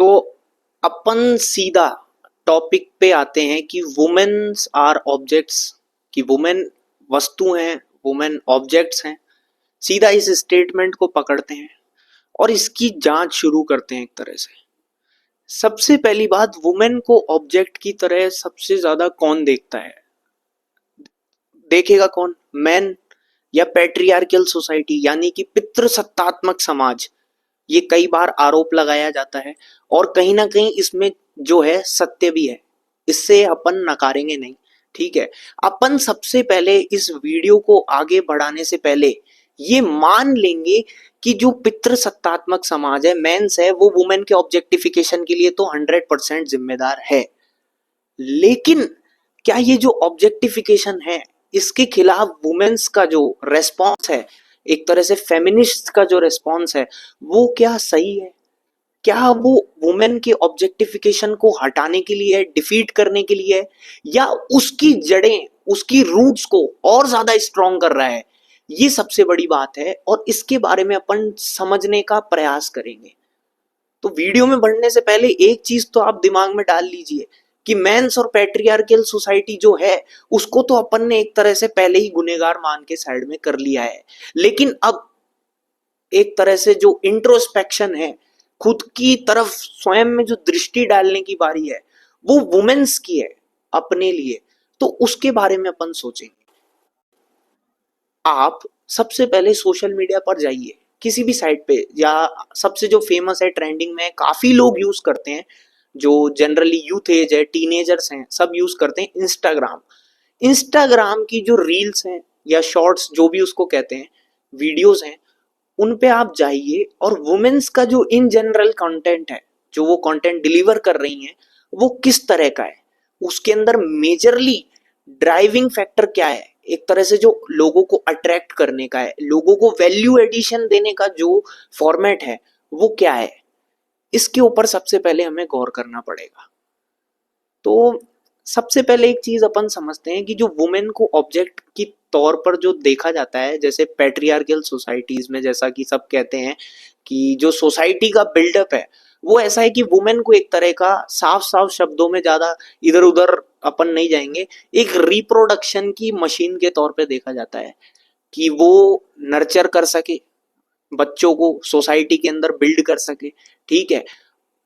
तो अपन सीधा टॉपिक पे आते हैं कि वुमेन्स आर ऑब्जेक्ट्स, कि वुमेन वस्तु हैं, वुमेन ऑब्जेक्ट्स हैं। सीधा इस स्टेटमेंट को पकड़ते हैं और इसकी जांच शुरू करते हैं एक तरह से। सबसे पहली बात, वुमेन को ऑब्जेक्ट की तरह सबसे ज्यादा कौन देखता है? देखेगा कौन? मैन या पैट्रियार्कल सोसाइटी, यानी कि पितृसत्तात्मक समाज। ये कई बार आरोप लगाया जाता है और कहीं ना कहीं इसमें जो है सत्य भी है, इससे अपन नकारेंगे नहीं। ठीक है, अपन सबसे पहले इस वीडियो को आगे बढ़ाने से पहले ये मान लेंगे कि जो पितृसत्तात्मक समाज है, मेंस है, वो वुमेन के ऑब्जेक्टिफिकेशन के लिए तो 100% जिम्मेदार है। लेकिन क्या ये जो ऑब्जेक्टिफिकेशन है, इसके खिलाफ वुमेन्स का जो रेस्पॉन्स है, एक तरह से फेमिनिस्ट का जो रेस्पॉन्स है, वो क्या सही है? क्या वो वुमेन के ऑब्जेक्टिफिकेशन को हटाने के लिए है, डिफीट करने के लिए है, या उसकी जड़ें, उसकी रूट्स को और ज्यादा स्ट्रॉन्ग कर रहा है? ये सबसे बड़ी बात है और इसके बारे में अपन समझने का प्रयास करेंगे। तो वीडियो में बढ़ने से पहले एक चीज तो आप दिमाग में डाल लीजिए कि मेंस और पैट्रियार्कल सोसाइटी जो है, उसको तो अपन ने एक तरह से पहले ही गुनहगार मान के साइड में कर लिया है। लेकिन अब एक तरह से जो इंट्रोस्पेक्शन है, खुद की तरफ स्वयं में जो दृष्टि डालने की बारी है, वो वुमेन्स की है अपने लिए। तो उसके बारे में अपन सोचेंगे। आप सबसे पहले सोशल मीडिया पर जाइए, किसी भी साइट पे, या सबसे जो फेमस है, ट्रेंडिंग में काफी लोग यूज करते हैं, जो जनरली यूथ एज है, टीनेजर्स हैं, सब यूज करते हैं, इंस्टाग्राम। इंस्टाग्राम की जो रील्स हैं या शॉर्ट्स, जो भी उसको कहते हैं, वीडियोस हैं, उन पे आप जाइए और वुमेन्स का जो इन जनरल कंटेंट है, जो वो कंटेंट डिलीवर कर रही हैं, वो किस तरह का है, उसके अंदर मेजरली ड्राइविंग फैक्टर क्या है, एक तरह से जो लोगों को अट्रैक्ट करने का है, लोगों को वैल्यू एडिशन देने का जो फॉर्मेट है, वो क्या है, इसके ऊपर सबसे पहले हमें गौर करना पड़ेगा। तो सबसे पहले एक चीज अपन समझते हैं कि जो वुमेन को ऑब्जेक्ट की तौर पर जो देखा जाता है, जैसे पैट्रियार्कल सोसाइटीज में, जैसा कि सब कहते हैं कि जो सोसाइटी का बिल्डअप है, वो ऐसा है कि वुमेन को एक तरह का, साफ साफ शब्दों में, ज्यादा इधर उधर अपन नहीं जाएंगे, एक रिप्रोडक्शन की मशीन के तौर पे देखा जाता है कि वो नर्चर कर सके, बच्चों को सोसाइटी के अंदर बिल्ड कर सके। ठीक है,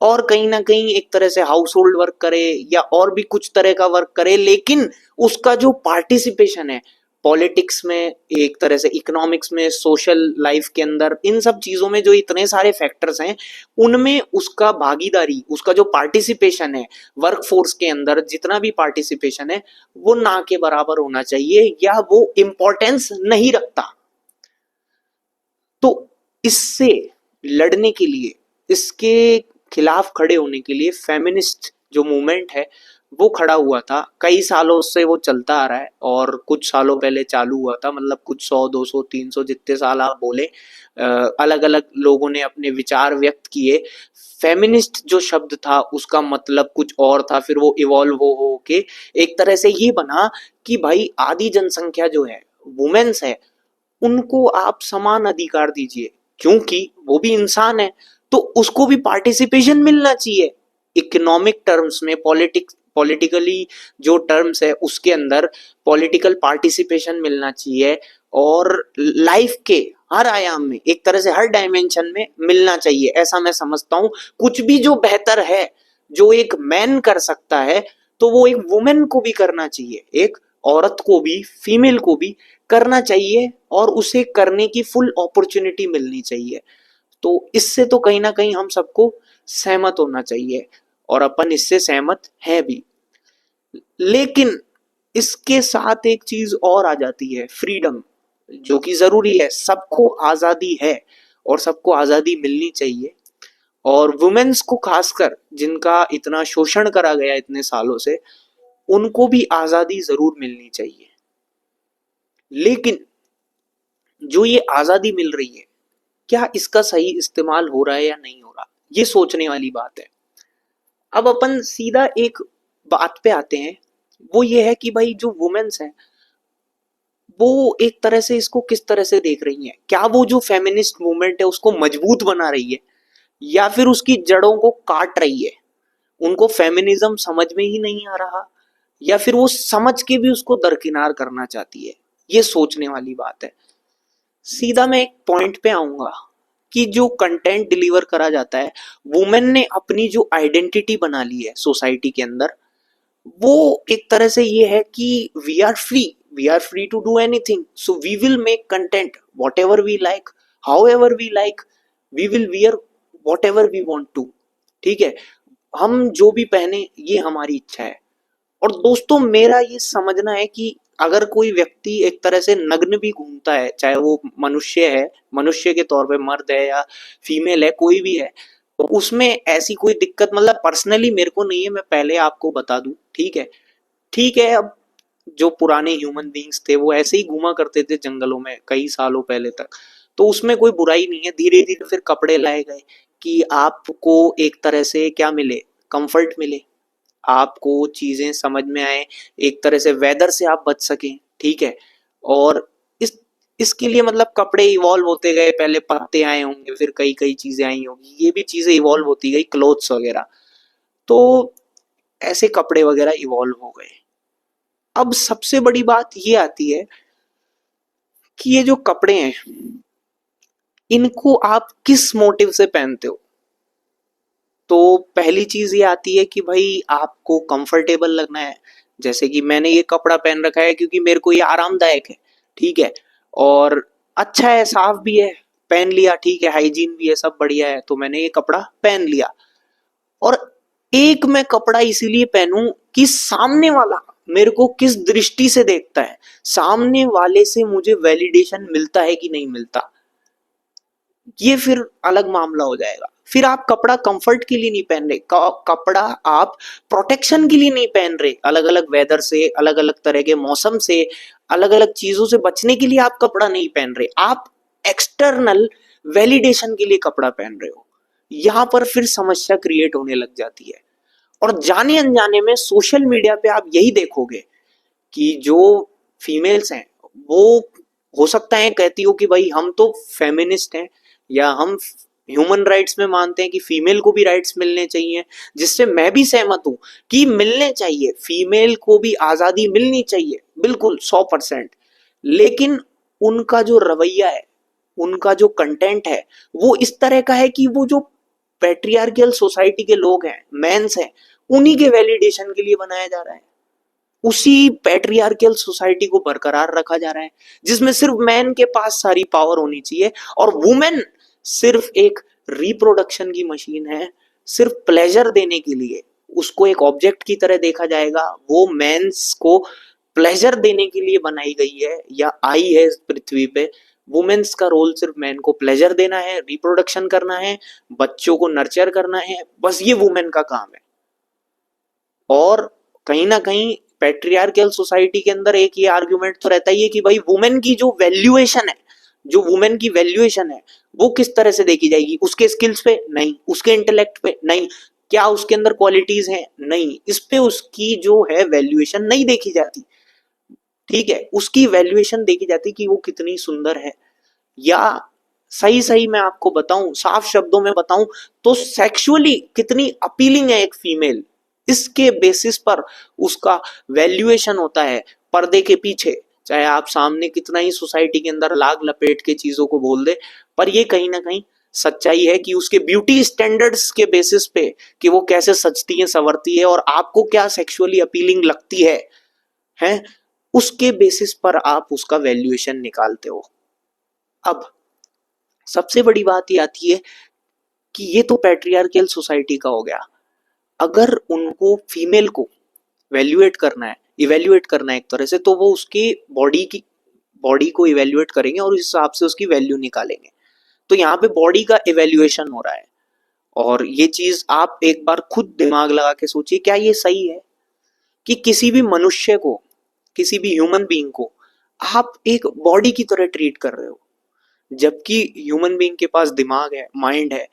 और कहीं ना कहीं एक तरह से हाउस होल्ड वर्क करे या और भी कुछ तरह का वर्क करे, लेकिन उसका जो पार्टिसिपेशन है पॉलिटिक्स में, एक तरह से इकोनॉमिक्स में, सोशल लाइफ के अंदर, इन सब चीजों में जो इतने सारे फैक्टर्स हैं, उनमें उसका भागीदारी, उसका जो पार्टिसिपेशन है वर्क फोर्स के अंदर, जितना भी पार्टिसिपेशन है, वो ना के बराबर होना चाहिए या वो इम्पोर्टेंस नहीं रखता। तो इससे लड़ने के लिए, इसके खिलाफ खड़े होने के लिए फेमिनिस्ट जो मूवमेंट है, वो खड़ा हुआ था। कई सालों से वो चलता आ रहा है और कुछ सालों पहले चालू हुआ था, मतलब कुछ 100 200 300 जितने साल आप बोले, अलग अलग लोगों ने अपने विचार व्यक्त किए। फेमिनिस्ट जो शब्द था उसका मतलब कुछ और था, फिर वो इवॉल्व हो के एक तरह से ये बना कि भाई आधी जनसंख्या जो है, वुमेन्स है, उनको आप समान अधिकार दीजिए, क्योंकि वो भी इंसान है, तो उसको भी पार्टिसिपेशन मिलना चाहिए। इकोनॉमिक टर्म्स में, पॉलिटिकली जो टर्म्स है उसके अंदर पॉलिटिकल पार्टिसिपेशन मिलना चाहिए, और लाइफ के हर आयाम में, एक तरह से हर डायमेंशन में मिलना चाहिए, ऐसा मैं समझता हूँ। कुछ भी जो बेहतर है, जो एक मैन कर सकता है, तो वो एक वुमेन को भी करना चाहिए, एक औरत को भी, फीमेल को भी करना चाहिए, और उसे करने की फुल अपॉर्चुनिटी मिलनी चाहिए। तो इससे तो कहीं ना कहीं हम सबको सहमत होना चाहिए, और अपन इससे सहमत हैं भी। लेकिन इसके साथ एक चीज और आ जाती है, फ्रीडम, जो कि जरूरी है। सबको आजादी है और सबको आजादी मिलनी चाहिए, और वुमेन्स को खासकर, जिनका इतना शोषण करा गया इतने सालों से, उनको भी आजादी जरूर मिलनी चाहिए। लेकिन जो ये आजादी मिल रही है, क्या इसका सही इस्तेमाल हो रहा है या नहीं हो रहा, ये सोचने वाली बात है। अब अपन सीधा एक बात पे आते हैं, वो ये है कि भाई जो वुमेन्स हैं, वो एक तरह से इसको किस तरह से देख रही हैं? क्या वो जो फेमिनिस्ट मूवमेंट है उसको मजबूत बना रही है, या फिर उसकी जड़ों को काट रही है, उनको फेमिनिज्म समझ में ही नहीं आ रहा, या फिर वो समझ के भी उसको दरकिनार करना चाहती है। ये सोचने वाली बात है। सीधा मैं एक पॉइंट पे आऊंगा कि जो कंटेंट डिलीवर करा जाता है, वुमेन ने अपनी जो आइडेंटिटी बना ली है सोसाइटी के अंदर, वो एक तरह से ये है कि we are free to do anything, so we will make content whatever we like, however we like, we will wear whatever we want to. ठीक है, हम जो भी पहने ये हमारी इच्छा है। और दोस्तों मेरा ये समझना है कि अगर कोई व्यक्ति एक तरह से नग्न भी घूमता है, चाहे वो मनुष्य है, मनुष्य के तौर पे मर्द है या फीमेल है, कोई भी है, तो उसमें ऐसी कोई दिक्कत मतलब पर्सनली मेरे को नहीं है, मैं पहले आपको बता दूं। ठीक है, ठीक है। अब जो पुराने ह्यूमन बींग्स थे वो ऐसे ही घूमा करते थे जंगलों में कई सालों पहले तक, तो उसमें कोई बुराई नहीं है। धीरे धीरे फिर कपड़े लाए गए कि आपको एक तरह से क्या मिले, कंफर्ट मिले, आपको चीजें समझ में आए, एक तरह से वेदर से आप बच सकें। ठीक है, और इस इसके लिए मतलब कपड़े इवॉल्व होते गए, पहले पत्ते आए होंगे, फिर कई कई चीजें आई होंगी, ये भी चीजें इवॉल्व होती गई, क्लोथ्स वगैरह, तो ऐसे कपड़े वगैरह इवॉल्व हो गए। अब सबसे बड़ी बात ये आती है कि ये जो कपड़े हैं, इनको आप किस मोटिव से पहनते हो। तो पहली चीज ये आती है कि भाई आपको कंफर्टेबल लगना है, जैसे कि मैंने ये कपड़ा पहन रखा है क्योंकि मेरे को ये आरामदायक है। ठीक है, और अच्छा है, साफ भी है, पहन लिया, ठीक है, हाइजीन भी है, सब बढ़िया है, तो मैंने ये कपड़ा पहन लिया। और एक मैं कपड़ा इसीलिए पहनूं कि सामने वाला मेरे को किस दृष्टि से देखता है, सामने वाले से मुझे वैलिडेशन मिलता है कि नहीं मिलता, ये फिर अलग मामला हो जाएगा। फिर आप कपड़ा कंफर्ट के लिए नहीं पहन रहे, कपड़ा आप प्रोटेक्शन के लिए नहीं पहन रहे, अलग अलग वेदर से, अलग अलग तरह के मौसम से, अलग अलग चीजों से बचने के लिए आप कपड़ा नहीं पहन रहे, आप एक्सटर्नल वैलिडेशन के लिए कपड़ा पहन रहे हो। यहां पर फिर समस्या क्रिएट होने लग जाती है। और जाने अनजाने में सोशल मीडिया पे आप यही देखोगे कि जो फीमेल्स हैं वो हो सकता है कहती हो कि भाई हम तो फेमिनिस्ट हैं, या हम ह्यूमन राइट्स में मानते हैं कि फीमेल को भी राइट्स मिलने चाहिए, जिससे मैं भी सहमत हूं कि मिलने चाहिए, फीमेल को भी आजादी मिलनी चाहिए, बिल्कुल 100%। लेकिन उनका जो रवैया है, उनका जो कंटेंट है, वो इस तरह का है कि वो जो पैट्रियार्कियल सोसाइटी के लोग हैं, मेंस हैं, उन्हीं के वैलिडेशन के लिए बनाया जा रहा है, उसी पैट्रियार्कियल सोसाइटी को बरकरार रखा जा रहा है, जिसमें सिर्फ मैन के पास सारी पावर होनी चाहिए और वुमेन सिर्फ एक रिप्रोडक्शन की मशीन है, सिर्फ प्लेजर देने के लिए उसको एक ऑब्जेक्ट की तरह देखा जाएगा। वो मेंस को प्लेजर देने के लिए बनाई गई है या आई है इस पृथ्वी पे। वुमेन्स का रोल सिर्फ मैन को प्लेजर देना है, रिप्रोडक्शन करना है, बच्चों को नर्चर करना है, बस ये वुमेन का काम है। और कहीं ना कहीं पैट्रियार्कल सोसाइटी के अंदर एक ये आर्ग्यूमेंट तो रहता ही है कि भाई वुमेन की जो वैल्यूएशन है, जो वुमेन की वैल्यूएशन है वो किस तरह से देखी जाएगी, उसके स्किल्स पे नहीं, उसके इंटेलेक्ट पे नहीं, क्या उसके अंदर क्वालिटीज हैं नहीं, इस पे उसकी जो है वैल्यूएशन नहीं देखी जाती। ठीक है, उसकी वैल्यूएशन देखी जाती कि वो कितनी सुंदर है, या सही सही मैं आपको बताऊं, साफ शब्दों में बताऊं, तो सेक्सुअली कितनी अपीलिंग है एक फीमेल, इसके बेसिस पर उसका वैल्यूएशन होता है पर्दे के पीछे। चाहे आप सामने कितना ही सोसाइटी के अंदर लाग लपेट के चीजों को बोल दे, पर ये कहीं ना कहीं सच्चाई है कि उसके ब्यूटी स्टैंडर्ड्स के बेसिस पे कि वो कैसे सजती है, संवरती है, और आपको क्या सेक्सुअली अपीलिंग लगती है, उसके बेसिस पर आप उसका वैल्यूएशन निकालते हो। अब सबसे बड़ी बात ये आती है कि ये तो पैट्रियार्कल सोसाइटी का हो गया। अगर उनको फीमेल को वैल्यूएट करना है, इवेल्युएट करना है एक तरह से, तो वो उसकी बॉडी को इवेल्युएट करेंगे और उस हिसाब से उसकी वैल्यू निकालेंगे। तो यहाँ पे बॉडी का इवेल्युएशन हो रहा है, और ये चीज आप एक बार खुद दिमाग लगा के सोचिए, क्या ये सही है कि किसी भी मनुष्य को, किसी भी ह्यूमन बीइंग को आप एक बॉडी की तरह ट्रीट कर रहे हो, जबकि ह्यूमन बीइंग के पास दिमाग है, माइंड है,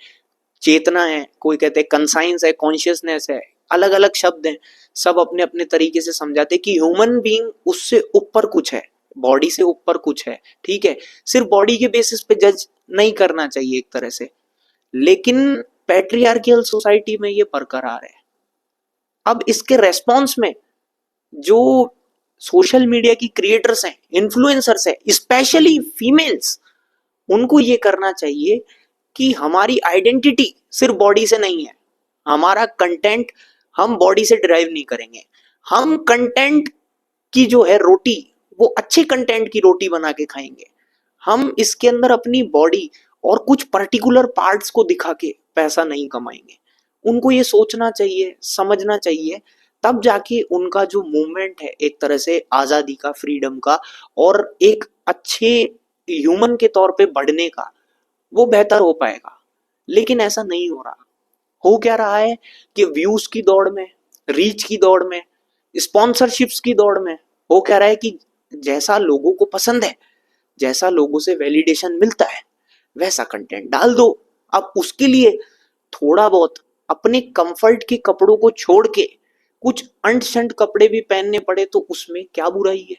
चेतना है, कोई कहते हैं कंसाइंस है, कॉन्शियसनेस है, अलग अलग शब्द हैं, सब अपने अपने तरीके से समझाते हैं कि ह्यूमन बीइंग उससे ऊपर कुछ है, बॉडी से ऊपर कुछ है। ठीक है, सिर्फ बॉडी के बेसिस पे जज नहीं करना चाहिए एक तरह से, लेकिन पैट्रियार्कियल सोसाइटी में ये बरकरार है। अब इसके रेस्पॉन्स में जो सोशल मीडिया की क्रिएटर्स हैं, इन्फ्लुएंसर्स हैं, स्पेशली फीमेल्स, उनको ये करना चाहिए कि हमारी आइडेंटिटी सिर्फ बॉडी से नहीं है। हमारा कंटेंट हम बॉडी से डिराइव नहीं करेंगे। हम कंटेंट की जो है रोटी, वो अच्छे कंटेंट की रोटी बना के खाएंगे। हम इसके अंदर अपनी बॉडी और कुछ पर्टिकुलर पार्ट्स को दिखा के पैसा नहीं कमाएंगे। उनको ये सोचना चाहिए, समझना चाहिए, तब जाके उनका जो मूवमेंट है एक तरह से आजादी का, फ्रीडम का और एक अच्छे ह्यूमन के तौर पे बढ़ने का, वो बेहतर हो पाएगा। लेकिन ऐसा नहीं हो रहा। हो क्या रहा है कि व्यूज की दौड़ में, रीच की दौड़ में, स्पॉन्सरशिप्स की दौड़ में हो क्या रहा है कि जैसा लोगों को पसंद है, जैसा लोगों से वैलिडेशन मिलता है, वैसा कंटेंट डाल दो। अब उसके लिए थोड़ा बहुत अपने कंफर्ट के कपड़ों को छोड़ के कुछ अंट शंट कपड़े भी पहनने पड़े तो उसमें क्या बुराई है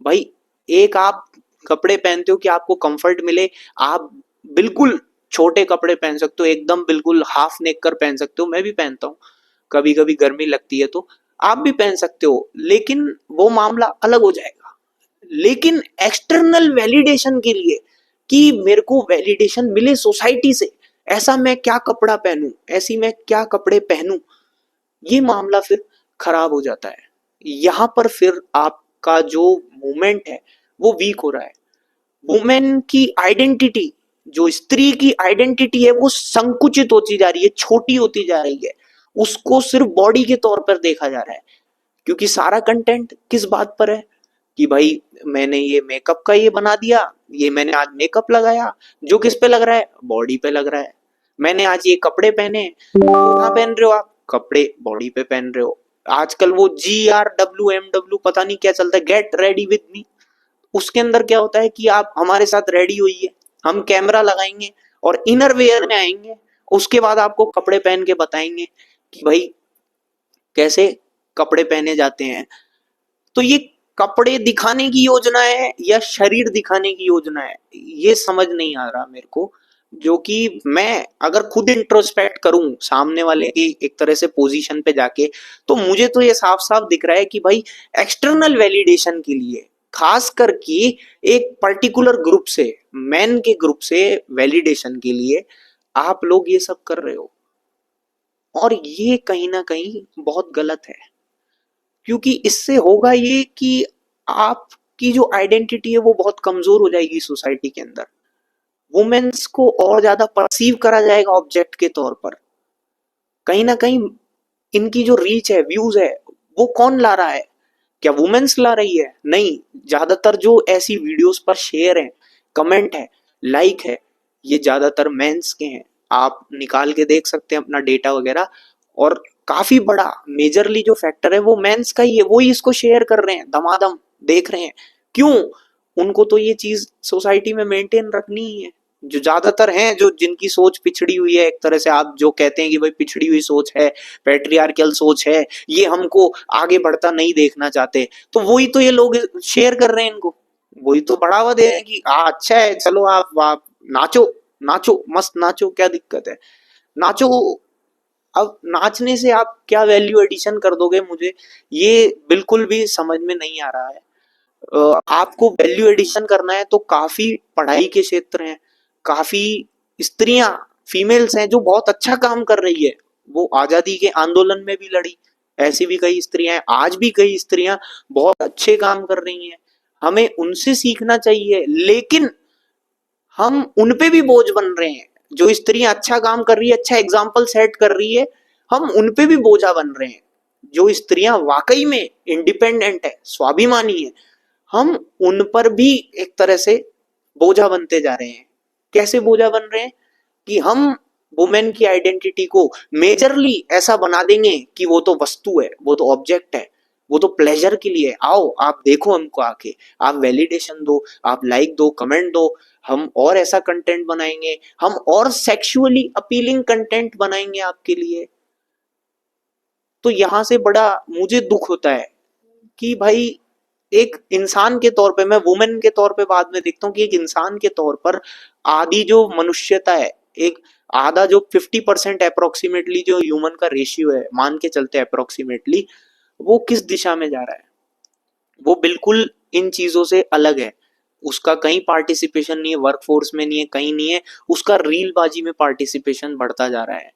भाई। एक आप कपड़े पहनते हो कि आपको कंफर्ट मिले, आप बिल्कुल छोटे कपड़े पहन सकते हो, एकदम बिल्कुल हाफ नेक कर पहन सकते हो। मैं भी पहनता हूँ, कभी कभी गर्मी लगती है तो आप भी पहन सकते हो, लेकिन वो मामला अलग हो जाएगा। लेकिन एक्सटर्नल वैलिडेशन के लिए कि मेरे को वैलिडेशन मिले सोसाइटी से, ऐसा मैं क्या कपड़ा पहनूं, ऐसी मैं क्या कपड़े पहनूं, ये मामला फिर खराब हो जाता है। यहां पर फिर आपका जो मूवमेंट है वो वीक हो रहा है। वुमेन की आइडेंटिटी, जो स्त्री की आइडेंटिटी है, वो संकुचित होती जा रही है, छोटी होती जा रही है। उसको सिर्फ बॉडी के तौर पर देखा जा रहा है, क्योंकि सारा कंटेंट किस बात पर है कि भाई मैंने ये मेकअप का ये बना दिया, ये मैंने आज मेकअप लगाया, जो किस पे लग रहा है, बॉडी पे लग रहा है। मैंने आज ये कपड़े पहने, कहाँ पहन रहे हो आप, कपड़े बॉडी पे पहन रहे हो। आजकल वो GRWMW पता नहीं क्या चलता है, गेट रेडी विद मी, उसके अंदर क्या होता है कि आप हमारे साथ रेडी होइए, हम कैमरा लगाएंगे और इनर वेयर में आएंगे, उसके बाद आपको कपड़े पहन के बताएंगे कि भाई कैसे कपड़े पहने जाते हैं। तो ये कपड़े दिखाने की योजना है या शरीर दिखाने की योजना है, ये समझ नहीं आ रहा मेरे को। जो कि मैं अगर खुद इंट्रोस्पेक्ट करूं सामने वाले की एक तरह से पोजीशन पे जाके, तो मुझे तो ये साफ साफ दिख रहा है कि भाई एक्सटर्नल वैलिडेशन के लिए, खास करके एक पर्टिकुलर ग्रुप से, मैन के ग्रुप से वैलिडेशन के लिए आप लोग ये सब कर रहे हो। और ये कहीं ना कहीं बहुत गलत है, क्योंकि इससे होगा ये कि आपकी जो आइडेंटिटी है वो बहुत कमजोर हो जाएगी सोसाइटी के अंदर। वुमेन्स को और ज्यादा परसीव करा जाएगा ऑब्जेक्ट के तौर पर। कहीं ना कहीं इनकी जो रीच है, व्यूज है, वो कौन ला रहा है? क्या वुमेन्स ला रही है? नहीं, ज्यादातर जो ऐसी वीडियोस पर शेयर है, कमेंट है, लाइक है, ये ज्यादातर मेंस के हैं। आप निकाल के देख सकते हैं अपना डेटा वगैरह, और काफी बड़ा मेजरली जो फैक्टर है वो मेंस का ही है। वो ही इसको शेयर कर रहे हैं, दमादम देख रहे हैं। क्यों? उनको तो ये चीज सोसाइटी में मेंटेन रखनी ही है। जो ज्यादातर हैं, जो जिनकी सोच पिछड़ी हुई है, एक तरह से आप जो कहते हैं कि भाई पिछड़ी हुई सोच है, पैट्रियार्कल सोच है, ये हमको आगे बढ़ता नहीं देखना चाहते, तो वही तो ये लोग शेयर कर रहे हैं इनको, वही तो बढ़ावा दे रहे हैं कि अच्छा है, चलो आप नाचो, नाचो मस्त नाचो, क्या दिक्कत है, नाचो। अब नाचने से आप क्या वैल्यू एडिशन कर दोगे, मुझे ये बिल्कुल भी समझ में नहीं आ रहा है। आपको वैल्यू एडिशन करना है तो काफी पढ़ाई के क्षेत्र हैं, काफी स्त्रियां, फीमेल्स हैं जो बहुत अच्छा काम कर रही है। वो आजादी के आंदोलन में भी लड़ी, ऐसी भी कई स्त्रियां हैं, आज भी कई स्त्रियां बहुत अच्छे काम कर रही हैं। हमें उनसे सीखना चाहिए, लेकिन हम उनपे भी बोझ बन रहे हैं। जो स्त्रियां अच्छा काम कर रही है, अच्छा एग्जाम्पल सेट कर रही है, हम उनपे भी बोझा बन रहे हैं। जो स्त्रियां वाकई में इंडिपेंडेंट है, स्वाभिमानी है, हम उन पर भी एक तरह से बोझा बनते जा रहे हैं। कैसे बोझा बन रहे हैं कि हम वुमेन की आइडेंटिटी को मेजरली ऐसा बना देंगे कि वो तो वस्तु है, वो तो ऑब्जेक्ट है, वो तो प्लेजर के लिए, आओ आप देखो हमको आके, आप वैलिडेशन दो, आप लाइक दो, कमेंट दो, हम और ऐसा कंटेंट बनाएंगे, हम और सेक्सुअली अपीलिंग कंटेंट बनाएंगे आपके लिए। तो यहां से बड़ा मुझे दुख होता है कि भाई एक इंसान के तौर पे, मैं वुमेन के तौर पे बाद में देखता हूँ कि एक इंसान के तौर पर आदि जो मनुष्यता है, एक आधा जो 50% अप्रोक्सीमेटली जो ह्यूमन का रेशियो है, मान के चलते हैं अप्रोक्सीमेटली, वो किस दिशा में जा रहा है? वो बिल्कुल इन चीजों से अलग है। उसका कहीं पार्टिसिपेशन नहीं है, वर्कफोर्स में नहीं है, कहीं नहीं है। उसका रीलबाजी में पार्टिसिपेशन बढ़ता जा रहा है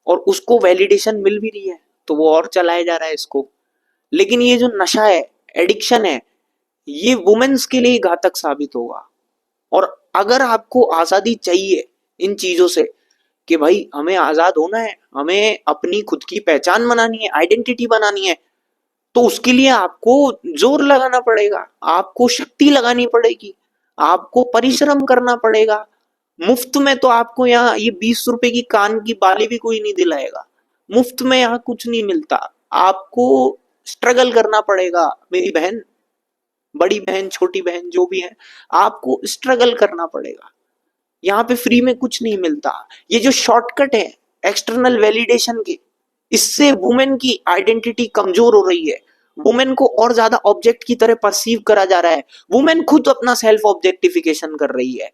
और उसको वैलिडेशन मिल भी रही है, तो वो और चलाया जा रहा है इसको। लेकिन ये जो नशा है, एडिक्शन है, ये वुमेन्स के लिए घातक साबित होगा। और अगर आपको आजादी चाहिए इन चीजों से, कि भाई हमें आजाद होना है, हमें अपनी खुद की पहचान बनानी है, आइडेंटिटी बनानी है, तो उसके लिए आपको जोर लगाना पड़ेगा, आपको शक्ति लगानी पड़ेगी, आपको परिश्रम करना पड़ेगा। मुफ्त में तो आपको यहाँ ये 20 रुपए की कान की बाली भी कोई नहीं दिलाएगा। मुफ्त में यहाँ कुछ नहीं मिलता, आपको स्ट्रगल करना पड़ेगा मेरी बहन, बड़ी बहन, छोटी बहन, जो भी है, आपको स्ट्रगल करना पड़ेगा। यहाँ पे फ्री में कुछ नहीं मिलता। ये जो शॉर्टकट है एक्सटर्नल वैलिडेशन के, इससे वुमेन की आइडेंटिटी कमजोर हो रही है। वुमेन को और ज्यादा ऑब्जेक्ट की तरह परसीव करा जा रहा है। वुमेन खुद अपना सेल्फ ऑब्जेक्टिफिकेशन कर रही है।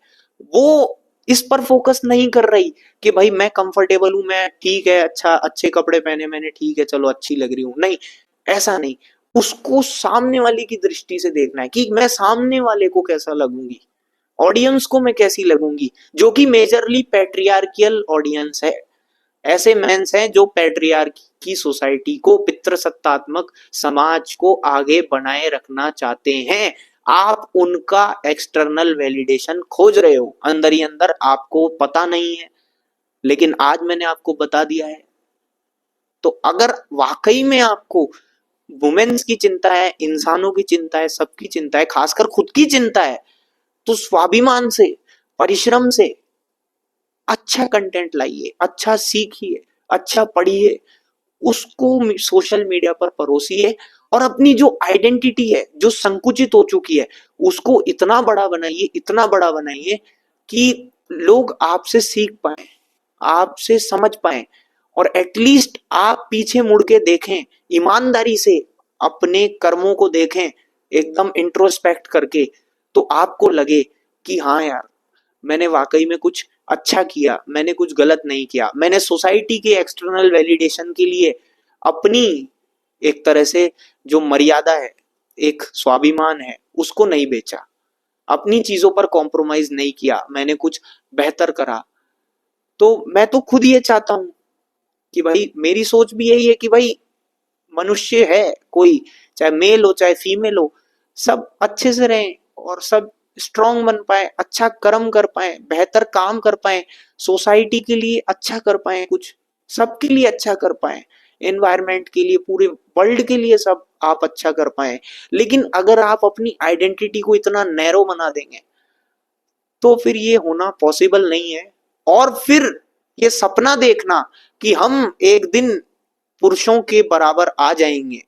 वो इस पर फोकस नहीं कर रही कि भाई मैं कंफर्टेबल हूं, मैं ठीक है, अच्छा अच्छे कपड़े पहने मैंने, ठीक है चलो अच्छी लग रही हूं। नहीं, ऐसा नहीं। उसको सामने वाले की दृष्टि से देखना है कि मैं सामने वाले को कैसा लगूंगी, ऑडियंस को मैं कैसी लगूंगी, जो कि मेजरली पैट्रियार्कियल ऑडियंस है। ऐसे मेंस हैं जो पैट्रियार्की की सोसाइटी को, पितृसत्तात्मक समाज को आगे बनाए रखना चाहते हैं। आप उनका एक्सटर्नल वैलिडेशन खोज रहे हो, अंदर ही अंदर आपको पता नहीं है, लेकिन आज मैंने आपको बता दिया है। तो अगर वाकई में आपको वुमेन्स की चिंता है, इंसानों की चिंता है, सबकी चिंता है, खासकर खुद की चिंता है, तो स्वाभिमान से, परिश्रम से अच्छा कंटेंट लाइए, अच्छा सीखिए, अच्छा पढ़िए, उसको सोशल मीडिया पर परोसिए और अपनी जो आइडेंटिटी है, जो संकुचित हो चुकी है, उसको इतना बड़ा बनाइए, इतना बड़ा बनाइए कि लोग आपसे सीख पाए, आपसे समझ पाए, और एटलीस्ट आप पीछे मुड़ के देखें, ईमानदारी से अपने कर्मों को देखें, एकदम इंट्रोस्पेक्ट करके, तो आपको लगे कि हाँ यार, मैंने वाकई में कुछ अच्छा किया, मैंने कुछ गलत नहीं किया, मैंने सोसाइटी के एक्सटर्नल वैलिडेशन के लिए अपनी एक तरह से जो मर्यादा है, एक स्वाभिमान है, उसको नहीं बेचा, अपनी चीजों पर कॉम्प्रोमाइज नहीं किया, मैंने कुछ बेहतर करा। तो मैं तो खुद ये चाहता हूं कि भाई, मेरी सोच भी यही है कि भाई मनुष्य है कोई, चाहे मेल हो चाहे फीमेल हो, सब अच्छे से रहें और सब स्ट्रांग बन पाए, अच्छा कर्म कर पाए, बेहतर काम कर पाए, सोसाइटी के लिए अच्छा कर पाए, कुछ सबके लिए अच्छा कर पाए, एनवायरनमेंट के लिए, पूरे वर्ल्ड के लिए सब आप अच्छा कर पाए। लेकिन अगर आप अपनी आइडेंटिटी को इतना नैरो बना देंगे, तो फिर ये होना पॉसिबल नहीं है। और फिर ये सपना देखना कि हम एक दिन पुरुषों के बराबर आ जाएंगे,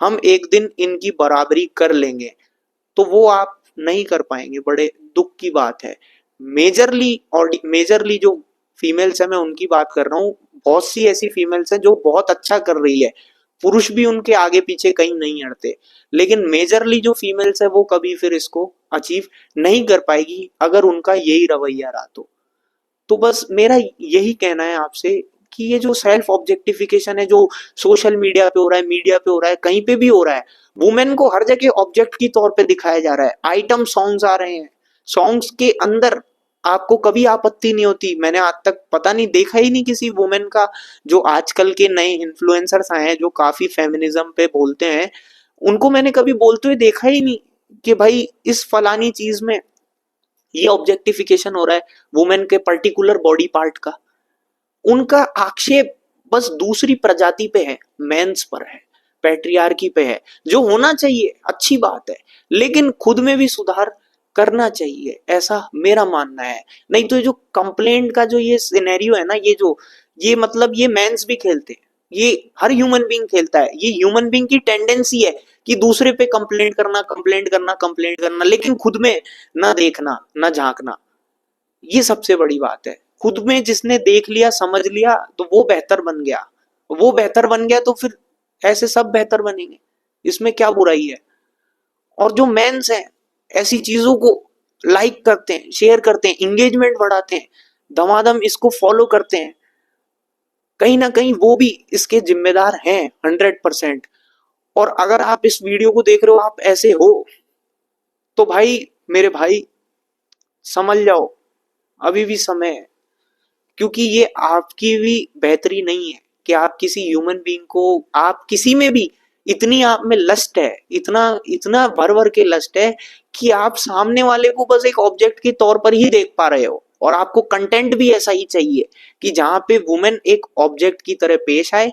हम एक दिन इनकी बराबरी कर लेंगे, तो वो आप नहीं कर पाएंगे। बड़े दुख की बात है। मेजरली जो फीमेल्स है, मैं उनकी बात कर रहा हूँ। बहुत सी ऐसी फीमेल्स है जो बहुत अच्छा कर रही है, पुरुष भी उनके आगे पीछे कहीं नहीं हटते, लेकिन मेजरली जो फीमेल्स है वो कभी फिर इसको अचीव नहीं कर पाएगी अगर उनका यही रवैया रहा तो बस मेरा यही कहना है आपसे कि ये जो सेल्फ ऑब्जेक्टिफिकेशन है, जो सोशल मीडिया पे हो रहा है, मीडिया पे हो रहा है, कहीं पे भी हो रहा है, वुमेन को हर जगह ऑब्जेक्ट की तौर पे दिखाया जा रहा है। आइटम सॉन्ग्स आ रहे हैं, सॉन्ग्स के अंदर आपको कभी आपत्ति नहीं होती। मैंने आज तक पता नहीं, देखा ही नहीं किसी वुमेन का, जो आजकल के नए इन्फ्लुएंसर्स आए हैं जो काफी फेमिनिज्म पे बोलते हैं, उनको मैंने कभी बोलते हुए देखा ही नहीं कि भाई इस फलानी चीज में ये ऑब्जेक्टिफिकेशन हो रहा है वुमेन के पर्टिकुलर बॉडी पार्ट का। उनका आक्षेप बस दूसरी प्रजाति पे है, मेंस पर है, पैट्रियार्की पे है, जो होना चाहिए, अच्छी बात है, लेकिन खुद में भी सुधार करना चाहिए, ऐसा मेरा मानना है। नहीं तो ये जो कंप्लेंट का जो ये सिनेरियो है ना, ये मतलब ये मेंस भी खेलते हैं, ये हर ह्यूमन बीइंग खेलता है। ये ह्यूमन बीइंग की टेंडेंसी है कि दूसरे पे कंप्लेंट करना, कंप्लेंट करना, कंप्लेंट करना, लेकिन खुद में ना देखना, ना झांकना। ये सबसे बड़ी बात है। खुद में जिसने देख लिया, समझ लिया, तो वो बेहतर बन गया। वो बेहतर बन गया तो फिर ऐसे सब बेहतर बनेंगे, इसमें क्या बुराई है। और जो मेंस हैं ऐसी चीजों को लाइक करते हैं, शेयर करते हैं, इंगेजमेंट बढ़ाते हैं, धमाधम इसको फॉलो करते हैं, कहीं ना कहीं वो भी इसके जिम्मेदार हैं 100%। और अगर आप इस वीडियो को देख रहे हो, आप ऐसे हो, तो भाई, मेरे भाई, समझ जाओ, अभी भी समय है। क्योंकि ये आपकी भी बेहतरी नहीं है कि आप किसी ह्यूमन बीइंग को, आप किसी में भी इतनी आप में लस्ट है, इतना इतना भर भर के लस्ट है कि आप सामने वाले को बस एक ऑब्जेक्ट के तौर पर ही देख पा रहे हो। और आपको कंटेंट भी ऐसा ही चाहिए कि जहां पे वुमेन एक ऑब्जेक्ट की तरह पेश आए,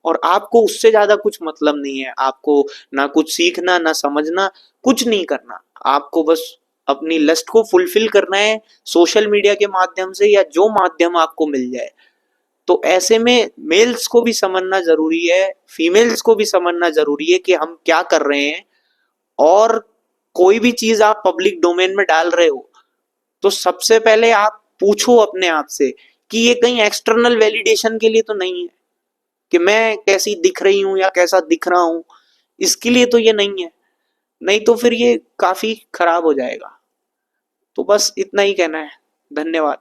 और आपको उससे ज्यादा कुछ मतलब नहीं है। आपको ना कुछ सीखना, ना समझना, कुछ नहीं करना। आपको बस अपनी लस्ट को फुलफिल करना है, सोशल मीडिया के माध्यम से या जो माध्यम आपको मिल जाए। तो ऐसे में मेल्स को भी समझना जरूरी है, फीमेल्स को भी समझना जरूरी है कि हम क्या कर रहे हैं। और कोई भी चीज आप पब्लिक डोमेन में डाल रहे हो, तो सबसे पहले आप पूछो अपने आप से कि ये कहीं एक्सटर्नल वैलिडेशन के लिए तो नहीं है, कि मैं कैसी दिख रही हूं या कैसा दिख रहा हूं, इसके लिए तो ये नहीं है। नहीं तो फिर ये काफी खराब हो जाएगा। तो बस इतना ही कहना है। धन्यवाद।